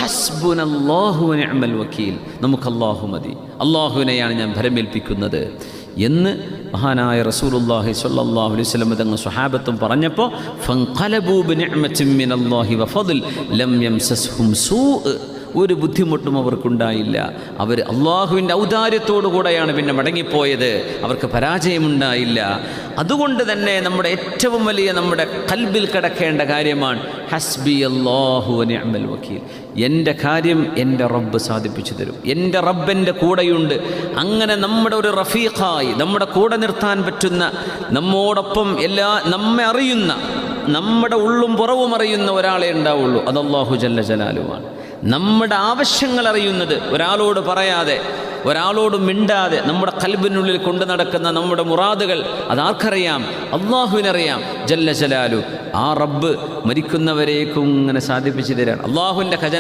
ഹസ്ബുനല്ലാഹു വനിഅമൽ വക്കീൽ, നമുക്ക് അല്ലാഹു മതി, അല്ലാഹുവിനെയാണ് ഞാൻ ഭരമേൽപ്പിക്കുന്നത് എന്ന് മഹാനായ റസൂലുള്ളാഹി സ്വല്ലല്ലാഹു അലൈഹി വസല്ലം തങ്ങൾ സ്വഹാബത്തും പറഞ്ഞപ്പോൾ ഫൻഖലബൂ ബിനിഅമത്തിൻ മിനല്ലാഹി വഫദ്ൽ ലം യംസസ്ഹും സൂഅ്, ഒരു ബുദ്ധിമുട്ടും അവർക്കുണ്ടായില്ല. അവർ അള്ളാഹുവിൻ്റെ ഔദാര്യത്തോടു കൂടെയാണ് പിന്നെ മടങ്ങിപ്പോയത്, അവർക്ക് പരാജയമുണ്ടായില്ല. അതുകൊണ്ട് തന്നെ നമ്മുടെ ഏറ്റവും വലിയ നമ്മുടെ ഖൽബിൽ കിടക്കേണ്ട കാര്യമാണ് ഹസ്ബി അല്ലാഹു വനിഅമൽ വക്കീൽ. എൻ്റെ കാര്യം എൻ്റെ റബ്ബ് സാധിപ്പിച്ചു തരും, എൻ്റെ റബ്ബൻ്റെ കൂടെയുണ്ട്. അങ്ങനെ നമ്മുടെ ഒരു റഫീഖായി നമ്മുടെ കൂടെ നിർത്താൻ പറ്റുന്ന, നമ്മോടൊപ്പം നമ്മെ അറിയുന്ന, നമ്മുടെ ഉള്ളും പുറവും അറിയുന്ന ഒരാളെ ഉണ്ടാവുള്ളൂ, അത് അല്ലാഹു ജല്ല ജലാലുവാണ്. നമ്മുടെ ആവശ്യങ്ങൾ അറിയുന്നത്, ഒരാളോട് പറയാതെ ഒരാളോട് മിണ്ടാതെ നമ്മുടെ ഖൽബിനുള്ളിൽ കൊണ്ടു നടക്കുന്ന നമ്മുടെ മുറാദുകൾ അതാർക്കറിയാം? അള്ളാഹുവിനറിയാം ജല്ല ജലാലു. ആ റബ്ബ് മരിക്കുന്നവരേക്കും ഇങ്ങനെ സാധിപ്പിച്ചു തരാൻ. അള്ളാഹുവിൻ്റെ ഖജന